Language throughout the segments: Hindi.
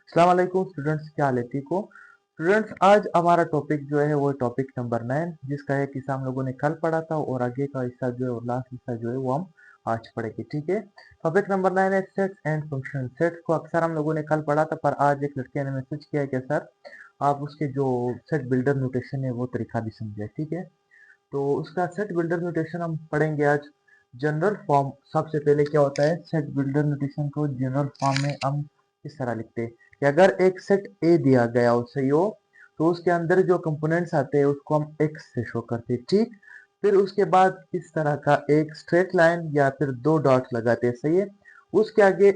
अस्सलाम वालेकुम स्टूडेंट्स, क्या हाल है? ठीक हो स्टूडेंट्स? आज हमारा टॉपिक जो है वो टॉपिक नंबर 9, जिसका एक हिस्सा हम लोगों ने कल पढ़ा था और आगे का हिस्सा जो है और लास्ट हिस्सा जो है वो हम आज पढ़ेंगे। ठीक है, टॉपिक नंबर 9 है सेट्स एंड फंक्शन। सेट्स को अक्सर हम लोगों ने कल पढ़ा था, पर आज एक लड़के ने मैसेज किया है कि सर आप उसके जो सेट बिल्डर नोटेशन है वो तरीका भी समझे। ठीक है, तो उसका सेट बिल्डर नोटेशन हम पढ़ेंगे आज। जनरल फॉर्म, सबसे पहले क्या होता है सेट बिल्डर नोटेशन को जनरल फॉर्म में हम इस तरह लिखते हैं कि अगर एक सेट ए दिया गया हो, सही हो, तो उसके अंदर जो कंपोनेंट्स आते हैं उसको हम एक्स से शो करते हैं। ठीक, फिर उसके बाद इस तरह का एक स्ट्रेट लाइन या फिर दो डॉट लगाते हैं, सही है। उसके आगे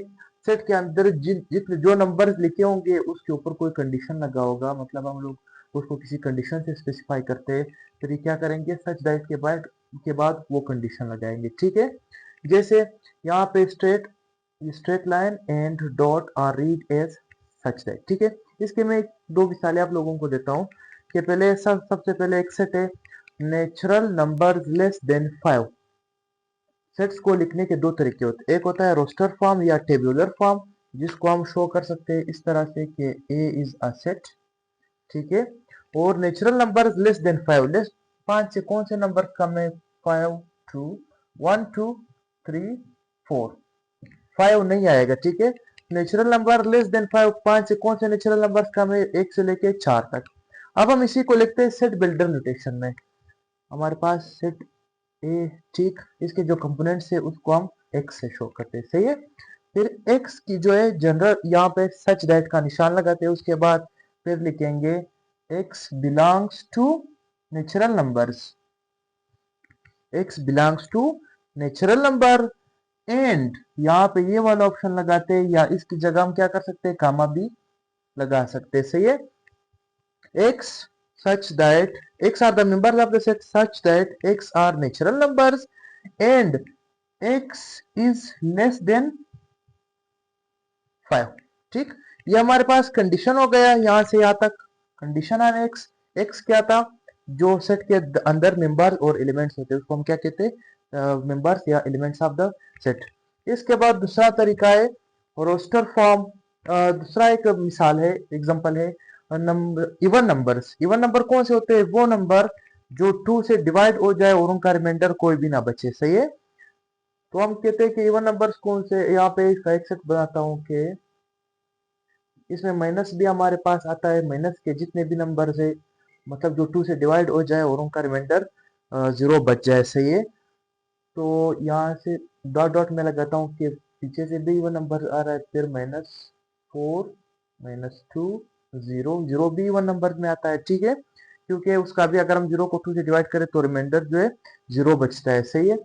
सेट के अंदर जितने जो नंबर लिखे होंगे उसके ऊपर कोई कंडीशन लगा होगा, मतलब हम लोग उसको किसी कंडीशन से स्पेसिफाई करते हैं। फिर ये क्या करेंगे, सच दैट के बाद वो कंडीशन लगाएंगे। ठीक है, जैसे यहाँ पे straight line and dot are read as such that. ठीक है, इसके मैं दो मिसालें आप लोगों को देता हूँ कि पहले सबसे पहले एक सेट है natural number less than 5। Sets को लिखने के दो तरीके होते हैं, एक होता है रोस्टर फॉर्म या टेबुलर फॉर्म, जिसको हम शो कर सकते हैं इस तरह से कि ए इज अ सेट। ठीक है, और natural number less than 5, less 5 से कौन से नंबर कम है? 5, 2, 1, 2, 3, 4, 5 नहीं आएगा। ठीक है, नेचुरल नंबर लेस देन 5, 5 से कौन से नेचुरल नंबर कम है? 1 से लेके 4 तक। अब हम इसी को लिखते हैं सेट बिल्डर नोटेशन में। हमारे पास सेट ए, ठीक, इसके जो कंपोनेंट्स है उसको हम एक्स से शो करते हैं, सही है। फिर एक्स की जो है जनरल यहाँ पे सच दैट का निशान लगाते हैं, उसके बाद फिर लिखेंगे x belongs to natural numbers, x belongs to natural number and यहाँ पे ये वाला ऑप्शन लगाते हैं, या इसकी जगह हम क्या कर सकते हैं, कामा भी लगा सकते हैं, सही है। X such that x are the members of the set such that x are natural numbers and x is less than 5। ठीक, ये हमारे पास कंडीशन हो गया यहां से यहां तक। कंडीशन ऑन एक्स, एक्स क्या था? जो सेट के अंदर मेंबर्स और एलिमेंट्स होते हैं उसको हम क्या कहते हैं? मेंबर्स या एलिमेंट्स ऑफ द सेट। इसके बाद दूसरा तरीका है रोस्टर फॉर्म। दूसरा एक मिसाल है, एग्जांपल है number even numbers. Even number कौन से होते हैं? वो नंबर जो 2 से डिवाइड हो जाए और उनका रिमाइंडर कोई भी ना बचे, सही है। तो हम कहते हैं कि इवन नंबर्स कौन से, यहाँ पे इसका एक सेट बनाता हूँ कि इसमें माइनस भी हमारे पास आता है, माइनस के जितने भी नंबर है, मतलब जो 2 से डिवाइड हो जाए और उनका रिमाइंडर 0 बच जाए, सही है। तो यहाँ से डॉट डॉट में लगाता हूँ कि पीछे से भी वन नंबर आ रहा है, फिर -4, -2, 0, 0 भी वन नंबर में आता है। ठीक है, क्योंकि उसका भी अगर हम 0 को 2 से डिवाइड करें तो रिमाइंडर जो है 0 बचता है, सही है।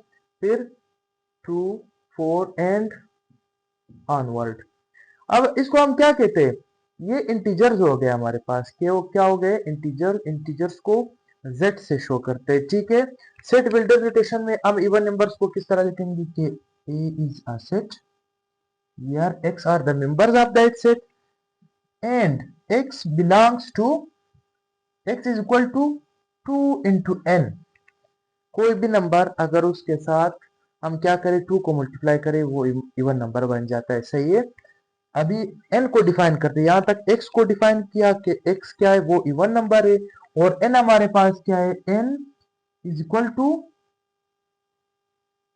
फिर 2, 4 एंड ऑनवर्ड। अब इसको हम क्या कहते हैं? ये इंटीजर्स हो गए हमारे पास, कि वो क्या हो गए? इंटीजर। इंटीजर्स को z से शो करते हैं। ठीक है, सेट बिल्डर नोटेशन में हम इवन नंबर्स को किस तरह लिखेंगे कि a is a set where x are the members of that set and x belongs to x is equal to 2 into n। कोई भी नंबर अगर उसके साथ हम क्या करें, 2 को मल्टीप्लाई करें, वो इवन नंबर बन जाता है, सही है। अभी n को डिफाइन करते हैं, यहां तक x को डिफाइन किया कि x क्या है, वो इवन नंबर है, और n हमारे पास क्या है, n is equal to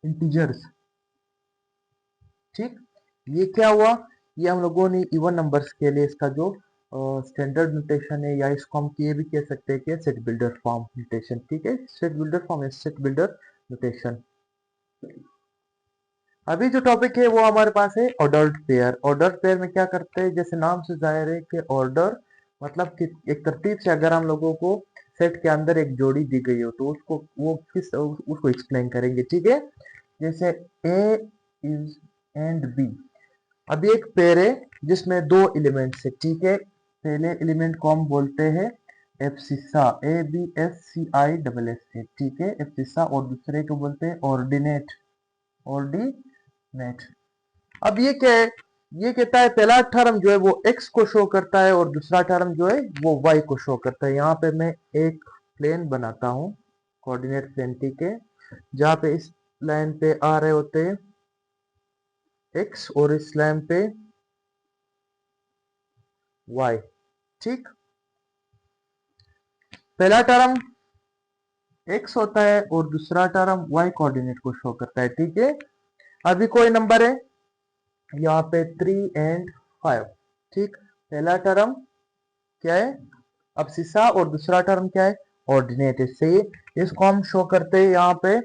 integers. ठीक, ये क्या हुआ? ये हम लोगों ने इवन नंबर्स के लिए इसका जो स्टैंडर्ड नोटेशन है, या इसको हम ये भी कह सकते हैं कि सेट बिल्डर फॉर्म नोटेशन। ठीक है, सेट बिल्डर फॉर्म है सेट बिल्डर नोटेशन। अभी जो टॉपिक है वो हमारे पास है ऑर्डर्ड पेयर। ऑर्डर्ड पेयर में क्या करते हैं, जैसे नाम से जाहिर है कि ऑर्डर मतलब कि एक तरतीब से अगर हम लोगों को सेट के अंदर एक जोड़ी दी गई हो तो उसको वो किस उसको एक्सप्लेन करेंगे। ठीक है, जैसे ए इज एंड बी। अभी एक पेयर है जिसमें दो एलिमेंट्स है। ठीक है, पहले एलिमेंट को हम बोलते हैं एब्सिसा, ABSCISS। ठीक है, एब्सिसा, और दूसरे को बोलते हैं ऑर्डिनेट, ऑर्डिनेट। अब ये क्या है? ये कहता है पहला टर्म जो है वो x को शो करता है और दूसरा टर्म जो है वो y को शो करता है। यहाँ पे मैं एक प्लेन बनाता हूँ, कोऑर्डिनेट प्लेन। ठीक है, जहाँ पे इस लाइन पे आ रहे होते हैं x और इस लाइन पे वाई। ठीक, पहला टर्म एक्स होता है और दूसरा टर्म वाई कोऑर्डिनेट को शो करता है। ठीक है, अभी कोई नंबर है यहाँ पे 3 एंड 5। ठीक, पहला टर्म क्या है अब्सिसा और दूसरा टर्म क्या है ऑर्डिनेट है। सही, इसको हम शो करते हैं यहाँ पे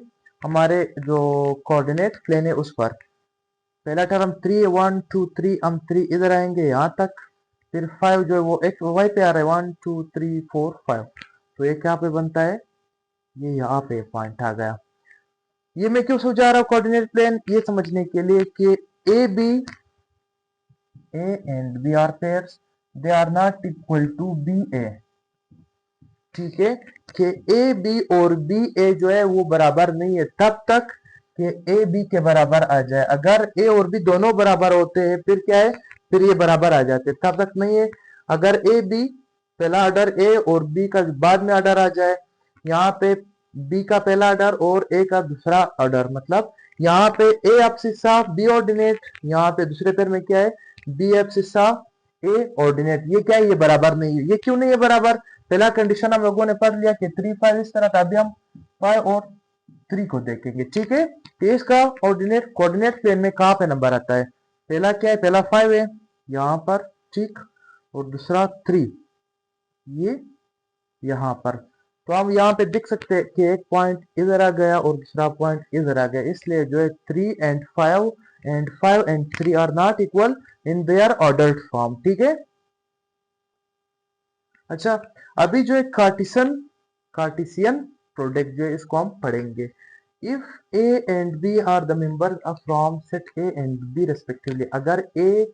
हमारे जो कोऑर्डिनेट प्लेन है उस पर। पहला टर्म 3 1 2 3, हम 3 इधर आएंगे यहाँ तक, फिर 5 जो है वो एक वाई पे आ रहा है 1 2 3 4 5, तो एक यहाँ पे बनता है, ये यहाँ पे पॉइंट आ गया। ये मैं क्यों समझा रहा हूँ कोऑर्डिनेट प्लेन, ये समझने के लिए कि A B A and B are pairs, they are not equal to B A. ठीक है, कि ए बी और बी ए जो है वो बराबर नहीं है तब तक कि ए बी के बराबर आ जाए। अगर ए और बी दोनों बराबर होते हैं फिर क्या है, फिर ये बराबर आ जाते हैं, तब तक नहीं है। अगर ए बी पहला ऑर्डर ए और बी का बाद में ऑर्डर आ जाए, यहाँ पे बी का पहला ऑर्डर और ए का दूसरा ऑर्डर, मतलब यहाँ पे ए अब्सिस्सा बी ऑर्डिनेट, यहाँ पे दूसरे पैर में क्या है बी अब्सिस्सा ए ऑर्डिनेट। ये क्या है, ये बराबर नहीं है। ये क्यों नहीं है बराबर, पहला कंडीशन हम लोगों ने पढ़ लिया कि 3 5 इस तरह था, अभी हम 5 और 3 को देखेंगे। ठीक है, तो इसका कोऑर्डिनेट प्लेन में कहां पे नंबर आता है, पहला क्या है, पहला 5 है यहाँ पर। ठीक, और दूसरा 3 ये यहाँ पर। तो हम यहाँ पे देख सकते हैं कि एक पॉइंट इधर आ गया और दूसरा पॉइंट इधर आ गया, इसलिए जो है 3 and 5 and 5 and 3 are not equal in their ordered form. ठीक है, अच्छा, अभी जो है कार्टिसियन प्रोडक्ट जो है इसको हम पढ़ेंगे। If A and B are the members of from set A and B respectively, अगर ए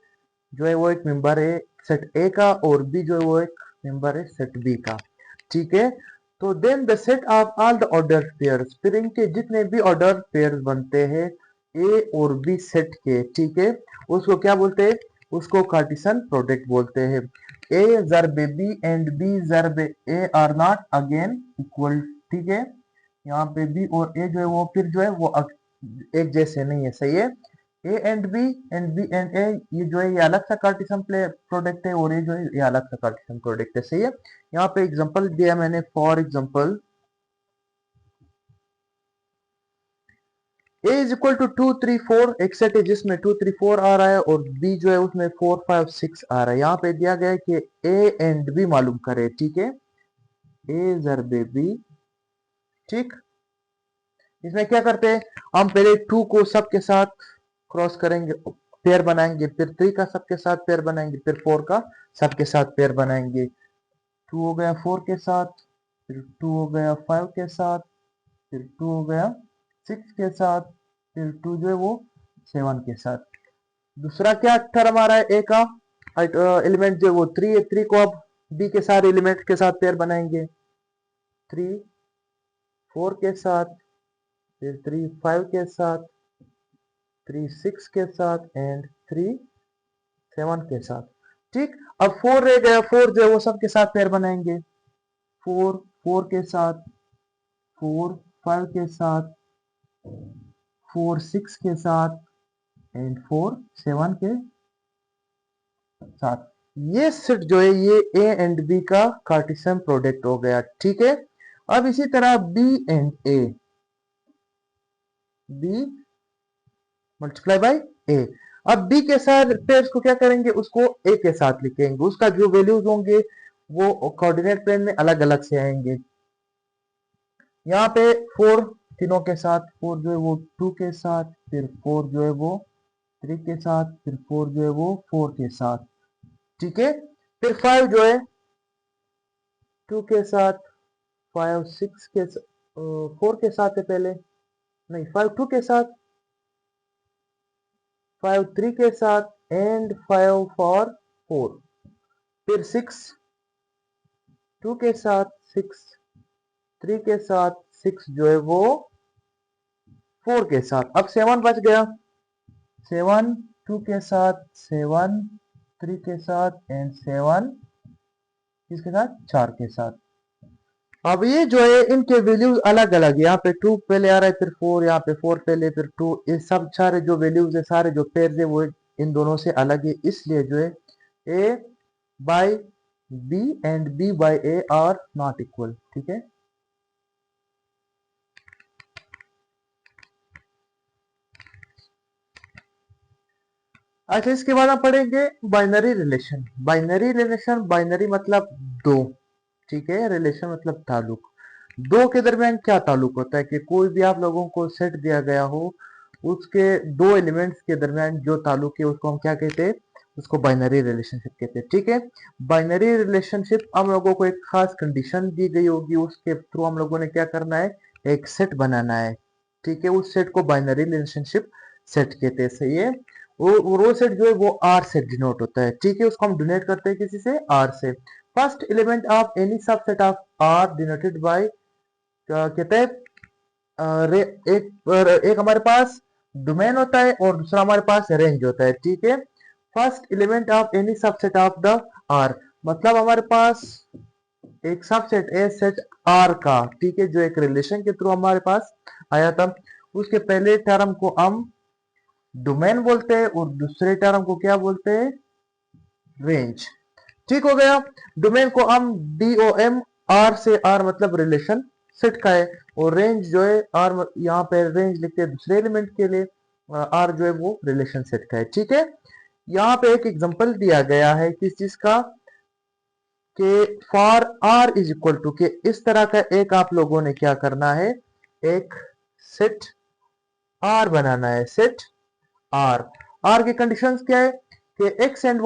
जो है वो एक मेंबर है सेट ए का और बी जो है वो एक मेंबर है सेट बी का। ठीक है, तो then the set of all the order pairs, फिर इनके जितने भी ऑर्डर पेयर्स बनते हैं ए और बी सेट के, ठीक है, उसको क्या बोलते हैं, उसको कार्टिसन प्रोडक्ट बोलते हैं। ए जरब बी एंड बी जरब ए आर नॉट अगेन इक्वल। ठीक है, यहाँ पे बी और ए जो है वो फिर जो है वो एक जैसे नहीं है। सही है, ए एंड बी एंड ए ये जो है ये अलग सा कार्टिसन प्रोडक्ट है और ये जो है ये अलग सा कार्टिसन प्रोडक्ट है। सही है, यहाँ पे एग्जांपल दिया मैंने, for example A is equal to 2 3 4, एक सेट है जिसमें 2 3 4 आ रहा है और बी जो है उसमें 4 5 6 आ रहा है। यहाँ पे दिया गया है कि ए एंड बी मालूम करे। ठीक है, ए जरबे बी। ठीक, इसमें क्या करते हैं, हम पहले 2 को सबके साथ क्रॉस करेंगे, पेयर बनाएंगे, फिर 3 का सबके साथ पेयर बनाएंगे, फिर 4 का सबके साथ पेयर बनाएंगे। 2 हो गया 4 के साथ, फिर 2 हो गया 5 के साथ, फिर 2 हो गया 6 के साथ, फिर 2 जो है वो 7 के साथ। दूसरा क्या टर्म आ रहा है, ए का एलिमेंट जो वो 3 है, 3 को अब बी के सारे एलिमेंट के साथ पेयर बनाएंगे, 3 4 के साथ, फिर 3 5 के साथ, 3 6 के साथ एंड 3 7 के साथ। ठीक, अब 4 रह गया, 4 जो है वो सबके साथ पेयर बनाएंगे, 4 4 के साथ, 4 5 के साथ, 4 6 के साथ एंड 4 7 के साथ। ये सेट जो है ये ए एंड बी का कार्टेशियन प्रोडक्ट हो गया। ठीक है, अब इसी तरह B and A, B multiply by A. अब बी के साथ पेयर्स को क्या करेंगे, उसको ए के साथ लिखेंगे, उसका जो वैल्यूज होंगे वो कोऑर्डिनेट प्लेन में अलग अलग से आएंगे। यहाँ पे 4 तीनों के साथ, 4 जो है वो 2 के साथ, फिर 4 जो है वो 3 के साथ, फिर 4 जो है वो 4 के साथ। ठीक है, फिर 5 जो है 2 के साथ, 5 6 के 4 के साथ है पहले, नहीं 5 2 के साथ, 5 3 के साथ एंड 5 फॉर 4, फिर 6 2 के साथ, 6 3 के साथ, 6 जो है वो 4 के साथ। अब 7 बच गया, 7 2 के साथ, 7 3 के साथ एंड 7 किसके साथ, 4 के साथ। अब ये जो है इनके वैल्यूज अलग अलग है, यहाँ पे 2 पहले आ रहा है, फिर 4, यहाँ पे 4 पहले, फिर 2, ये सब सारे जो वैल्यूज है, सारे जो पेयर है वो इन दोनों से अलग है, इसलिए जो है A by B and B by A are not equal, ठीक है। अच्छा, इसके बाद हम पढ़ेंगे binary relation. Binary relation, binary मतलब दो, ठीक है। रिलेशन मतलब ताल्लुक। दो के दरमियान क्या ताल्लुक होता है कि कोई भी आप लोगों को सेट दिया गया हो, उसके दो एलिमेंट्स के दरमियान जो ताल्लुक है उसको हम क्या कहते हैं, उसको बाइनरी रिलेशनशिप कहते हैं, ठीक है। बाइनरी रिलेशनशिप हम लोगों को एक खास कंडीशन दी गई होगी, उसके थ्रू हम लोगों ने क्या करना है, एक सेट बनाना है, ठीक है। उस सेट को बाइनरी रिलेशनशिप सेट कहते हैं, सही है। वो सेट जो है वो आर से डिनोट होता है, ठीक है। उसको हम डिनोट करते हैं किसी से, आर से। First element of any subset of R denoted by, कहते हैं एक हमारे पास डोमेन होता है और दूसरा हमारे पास रेंज होता है, ठीक है। First element of any subset of the R, मतलब हमारे पास एक सबसेट है सेट आर का, ठीक है, जो एक रिलेशन के थ्रू हमारे पास आया था। उसके पहले टर्म को हम डोमेन बोलते हैं और दूसरे टर्म को क्या बोलते हैं, रेंज, ठीक हो गया। डोमेन को हम डी ओ एम, आर से आर मतलब रिलेशन सेट का है, और रेंज जो है आर, यहाँ पे रेंज लिखते हैं दूसरे एलिमेंट के लिए, आर जो है वो रिलेशन सेट का है, ठीक है। यहाँ पे एक एग्जांपल दिया गया है किस चीज का, कि for R is equal to, के इस तरह का एक आप लोगों ने क्या करना है, एक सेट आर बनाना है, सेट आर। आर की कंडीशंस क्या है कि एक्स एंड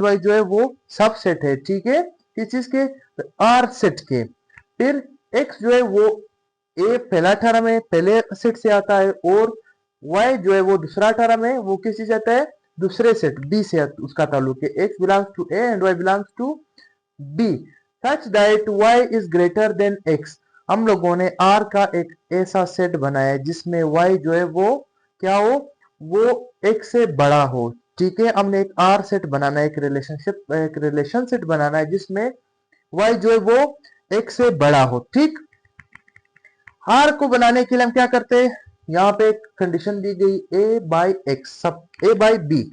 वाई जो है वो सब सेट है, ठीक है, किस चीज के, आर सेट के। फिर एक्स जो है वो ए पहला टर्म है, पहले सेट से आता है, और वाई जो है वो दूसरा टर्म है, वो किस चीज आता है, दूसरे सेट बी से उसका ताल्लुक है। X belongs to A and y belongs to B, such that y is greater than x. हम लोगों ने आर का एक ऐसा सेट बनाया है जिसमें वाई जो है वो क्या हो, वो एक से बड़ा हो, ठीक है। हमने एक आर सेट बनाना है, एक रिलेशन सेट बनाना है जिसमें वाई जो है वो एक से बड़ा हो, ठीक। आर को बनाने के लिए हम क्या करते हैं, यहाँ पे एक कंडीशन दी गई, ए बाई एक्स, सब ए बाई बी।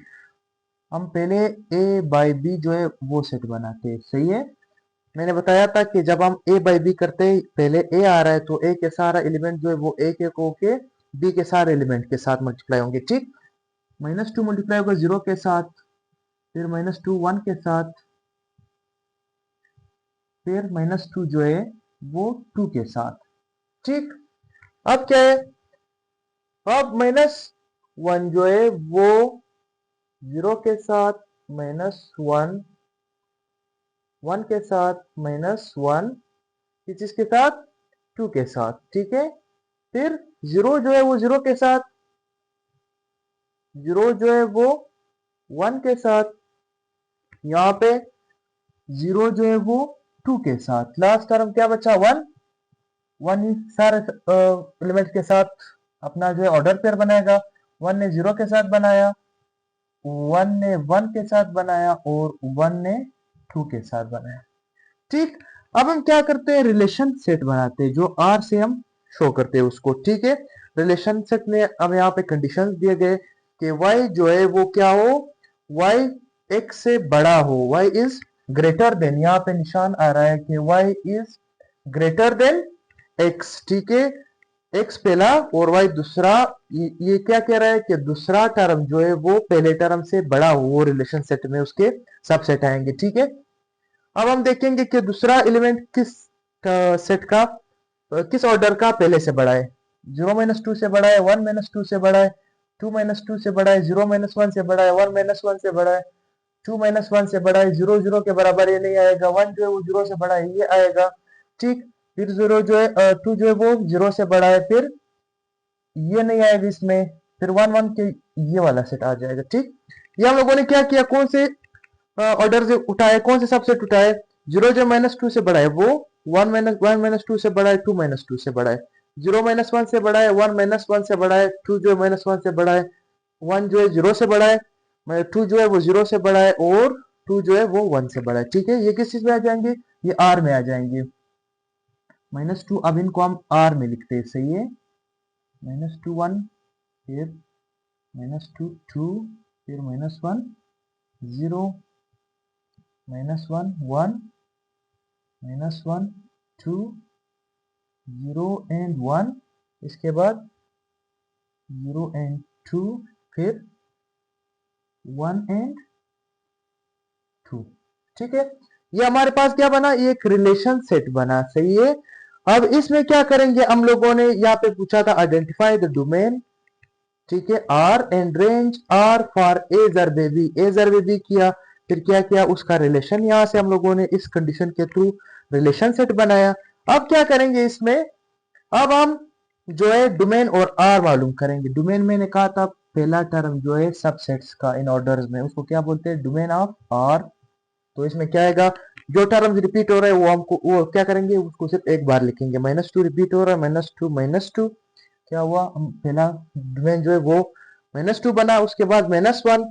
हम पहले ए बाई बी जो है वो सेट बनाते हैं, सही है। मैंने बताया था कि जब हम ए बाई बी करते हैं, पहले ए आ रहा है तो ए के सारा एलिमेंट जो है वो ए के को के बी के सारे एलिमेंट के साथ मल्टीप्लाई होंगे, ठीक। -2 मल्टीप्लाई होगा 0 के साथ, फिर -2 1 के साथ, फिर -2 जो है वो 2 के साथ, ठीक। अब क्या है, अब -1 जो है वो 0 के साथ, -1 1 के साथ, -1 किस चीज के साथ, 2 के साथ, ठीक है। फिर 0 जो है वो 0 के साथ, 0 जो है वो 1 के साथ, यहाँ पे 0 जो है वो 2 के साथ, लास्ट टर्म क्या बचा, 1। 1 सारे एलिमेंट के साथ अपना जो है ऑर्डर पेयर बनाएगा। 1 ने 0 के साथ बनाया, 1 ने 1 के साथ बनाया, और 1 ने 2 के साथ बनाया, ठीक। अब हम क्या करते हैं, रिलेशन सेट बनाते हैं, जो आर से हम शो करते हैं उसको, ठीक है। रिलेशन सेट में अब यहाँ पे कंडीशंस दिए गए कि y जो है वो क्या हो, y x से बड़ा हो, y इज ग्रेटर देन, यहाँ पे निशान आ रहा है कि y is greater then x, ठीक है। x पहला और y दूसरा, ये क्या कह रहा है कि दूसरा टर्म जो है वो पहले टर्म से बड़ा हो, वो रिलेशन सेट में उसके सबसेट आएंगे, ठीक है। अब हम देखेंगे कि दूसरा एलिमेंट किस सेट का, किस ऑर्डर का पहले से बड़ा है। 0 - 2 से बड़ा है, 1 - 2 से बड़ा है, 2 - 2 से बड़ा है, 0 - 1 से बड़ा है, 1 - 1 से बड़ा है, 2 - 1 से बड़ा है, 0 0 के बराबर ये नहीं आएगा, 1 जो है वो 0 से बड़ा है, ये आएगा, ठीक। फिर 0 जो है 2 जो है वो 0 से बड़ा है, फिर ये नहीं आएगा इसमें, फिर 1 1 के ये वाला सेट आ जाएगा, ठीक। ये हम लोगों ने क्या किया, कौन से ऑर्डर से उठाए, कौन से सबसेट उठाए, 0 जो -2 से बड़ा है वो 1 - 2 से बड़ा है, 2 - 2 से बड़ा है, 0 - 1 से बड़ा है, 1 - 1 से बड़ा है, 2 जो है -1 से बड़ा है, 1 जो है 0 से बड़ा है, 2 जो है वो 0 से बड़ा है, और 2 जो है वो 1 से बड़ा है, ठीक है। ये किस चीज में आ जाएंगे, ये आर में आ जाएंगे। -2, अब इनको हम आर में लिखते हैं, सही है। -2 1, फिर -2 2, फिर -1 0, -1 1 -1 2 0 एंड 1, इसके बाद 0 एंड 2, फिर 1 एंड 2। ठीक है, ये हमारे पास क्या बना, ये एक रिलेशन सेट बना। सही है। अब इसमें क्या करेंगे हम लोगों ने, यहाँ पे पूछा था आइडेंटिफाई द डोमेन। ठीक है, R and range R for एजर बेबी, एजर बेबी किया, फिर क्या किया, उसका रिलेशन यहां से हम लोगों ने इस कंडीशन के थ्रू रिलेशन सेट बनाया। अब क्या करेंगे इसमें, अब हम जो है डोमेन और आर मालूम करेंगे। डोमेन मैंने कहा था पहला टर्म जो है सबसेट्स का इन ऑर्डर्स में, उसको क्या बोलते हैं, डोमेन ऑफ आर। तो इसमें क्या आएगा, जो टर्म्स रिपीट हो रहे हैं वो हमको वो क्या करेंगे, उसको सिर्फ एक बार लिखेंगे। -2 रिपीट हो रहा है, -2 क्या हुआ, पहला डोमेन जो है वो -2 बना, उसके बाद -1,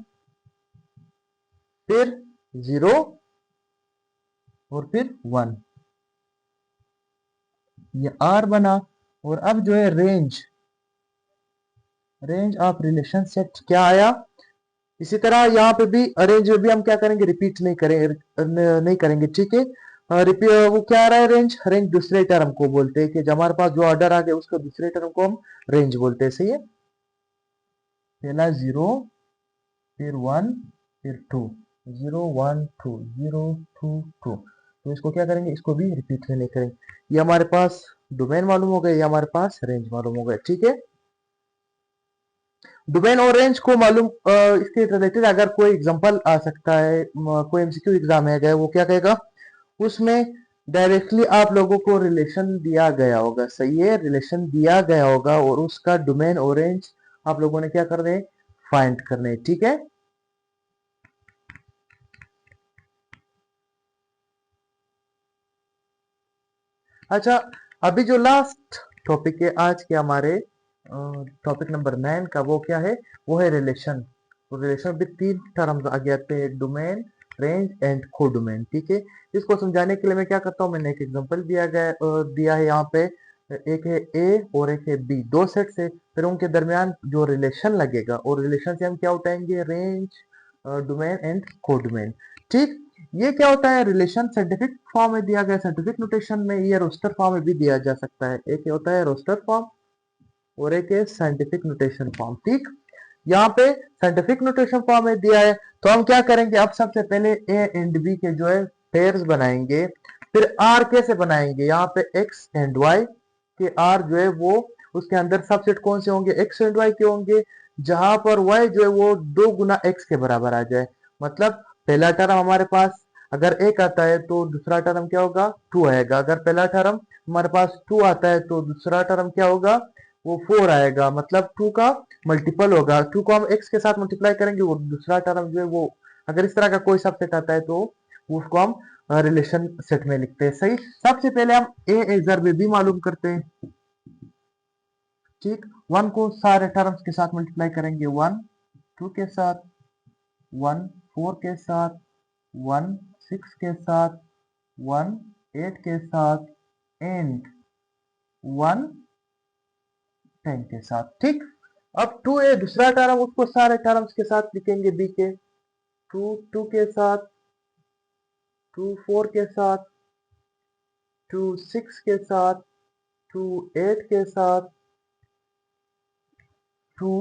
फिर 0 और फिर 1, ये आर बना। और अब जो है range, range of relation set क्या आया। इसी तरह यहाँ पे भी रेंज में भी हम क्या करेंगे, रिपीट नहीं करेंगे। ठीक है, वो क्या आ रहा है, रेंज, रेंज दूसरे टर्म को बोलते हैं कि जब हमारे पास जो ऑर्डर आ गया उसके दूसरे टर्म को हम रेंज बोलते हैं। सही है, पहला 0, फिर 1, फिर 2, 0 1 2 0 2 2। तो इसको क्या करेंगे, इसको भी रिपीट में नहीं करेंगे। ये हमारे पास डोमेन मालूम हो गया, ये हमारे पास रेंज मालूम हो गया। ठीक है, डोमेन और रेंज को मालूम, इसके रिलेटेड अगर कोई एग्जांपल आ सकता है, कोई एमसीक्यू एग्जाम है गया, वो क्या कहेगा, उसमें डायरेक्टली आप लोगों को रिलेशन दिया गया होगा। सही है, रिलेशन दिया गया होगा और उसका डोमेन और रेंज आप लोगों ने क्या करने, फाइंड करने। ठीक है, अच्छा, अभी जो लास्ट टॉपिक है आज के हमारे, टॉपिक नंबर 9 का, वो क्या है, वो है रिलेशन। तो रिलेशन भी 3 टर्म्स आगे आते हैं, डोमेन, रेंज एंड को डोमेन। ठीक है, इसको समझाने के लिए मैं क्या करता हूँ, मैंने एक एग्जांपल दिया है यहाँ पे। एक है ए और एक है बी, दो सेट्स है, फिर उनके दरमियान जो रिलेशन लगेगा, और रिलेशन से हम क्या उठाएंगे, रेंज, डोमेन एंड को डोमेन। ठीक, ये क्या होता है, रिलेशन साइंटिफिक फॉर्म में दिया गया, साइंटिफिक नोटेशन में, ये रोस्टर फॉर्म में भी दिया जा सकता है। एक होता है रोस्टर फॉर्म और एक है साइंटिफिक नोटेशन फॉर्म। ठीक, यहाँ पे साइंटिफिक नोटेशन फॉर्म में दिया है, तो हम क्या करेंगे, अब सबसे पहले ए एंड बी के जो है पेयर्स बनाएंगे। फिर आर कैसे बनाएंगे, यहाँ पे एक्स एंड वाई के आर जो है वो, उसके अंदर सबसेट कौन से होंगे, एक्स एंड वाई के होंगे, जहां पर वाई जो है वो 2 गुना एक्स के बराबर आ जाए। मतलब पहला टर्म हमारे पास अगर एक आता है तो दूसरा टर्म क्या होगा, 2 आएगा। अगर पहला टर्म हमारे पास 2 आता है तो दूसरा टर्म क्या होगा, वो 4 आएगा। मतलब 2 का मल्टीपल होगा, 2 को हम x के साथ मल्टीप्लाई करेंगे, वो दूसरा टर्म जो है वो, अगर इस तरह का कोई सबसेट आता है तो उसको हम रिलेशन सेट में लिखते हैं। सही, सबसे पहले हम ए एजर बी मालूम करते हैं। ठीक, 1 को सारे टर्म्स के साथ मल्टीप्लाई करेंगे, 1 2 के साथ, 1 4 के साथ, 1 6 के साथ, 1 8 के साथ एंड 1 10 के साथ। ठीक, अब 2 है दूसरा टर्म, उसको सारे टर्म्स के साथ लिखेंगे, बी के 2 2 के साथ, 2 4 के साथ, 2 6 के साथ, 2 8 के साथ, 2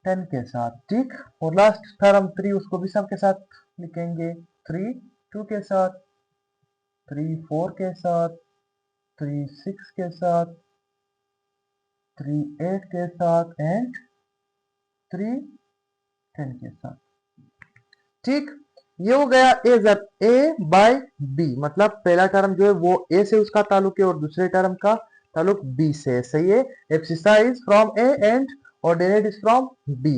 10 के साथ। ठीक, और लास्ट टर्म 3, उसको भी सबके साथ लिखेंगे, 3 2 के साथ, 3 4 के साथ, 3 6 के साथ, 3 8 के साथ एंड 3 10 के साथ। ठीक, ये हो गया ए बाय बी, मतलब पहला टर्म जो है वो ए से उसका ताल्लुक है और दूसरे टर्म का ताल्लुक बी से है। सही है, exercise from A and ordinate is from B.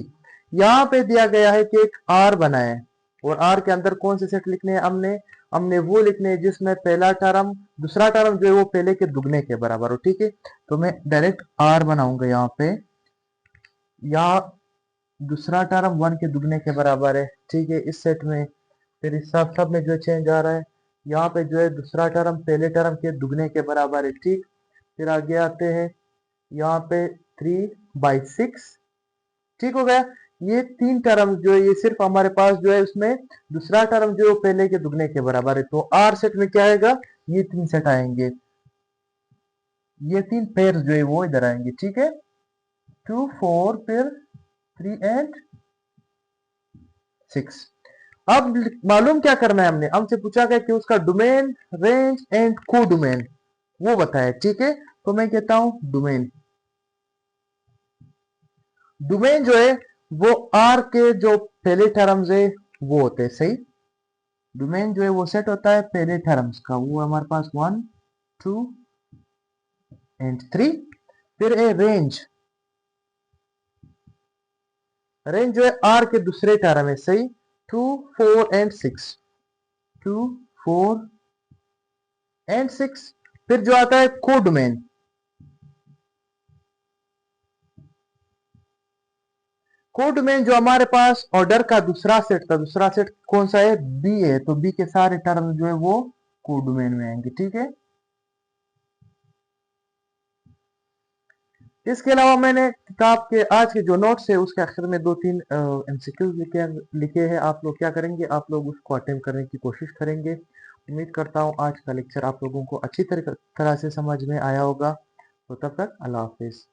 यहाँ पे दिया गया है कि एक आर बनाए और आर के अंदर कौन से सेट लिखने हैं, हमने हमने वो लिखने हैं जिसमें पहला टर्म दूसरा टर्म जो है वो पहले के दुगने के बराबर हो। ठीक है, तो मैं डायरेक्ट आर बनाऊंगा यहाँ पे, यहाँ दूसरा टर्म 1 के दुगने के बराबर है। ठीक है, इस सेट में फिर इस सब में जो चेंज आ रहा है, यहाँ पे जो है दूसरा टर्म पहले टर्म के दुगने के बराबर है। ठीक, फिर आगे आते हैं, यहाँ पे 3/6। ठीक हो गया, ये 3 टर्म जो है ये सिर्फ हमारे पास जो है उसमें दूसरा टर्म जो है पहले के दुगने के बराबर है, तो आर सेट में क्या आएगा, ये 3 सेट आएंगे, ये 3 पेयर जो है वो इधर आएंगे, ठीक है। 2 4 फिर 3 एंड 6। अब मालूम क्या करना है, हमसे पूछा गया कि उसका डोमेन, रेंज एंड को डोमेन वो बताया, ठीक है। तो मैं कहता हूं डोमेन, डोमेन जो है वो आर के जो पहले टर्म्स है वो होते हैं, सही। डोमेन जो है वो सेट होता है पहले टर्म्स का, वो हमारे पास 1 2 एंड 3। फिर है रेंज, रेंज जो है आर के दूसरे टर्म है, सही, 2 4 एंड 6, 2 4 एंड 6। फिर जो आता है को डोमेन, को डोमेन जो हमारे पास ऑर्डर का दूसरा सेट था, दूसरा सेट कौन सा है, बी है, तो बी के सारे टर्म जो है वो को डोमेन में आएंगे, ठीक है। इसके अलावा मैंने किताब के आज के जो नोट्स है उसके आखिर में 2-3 एमसीक्यूज लिखे हैं। आप लोग क्या करेंगे, आप लोग उसको अटेम्प्ट करने की कोशिश करेंगे। उम्मीद करता हूँ आज का लेक्चर आप लोगों को अच्छी तरह से समझ में आया होगा। तो तब तक अल्लाह हाफिज।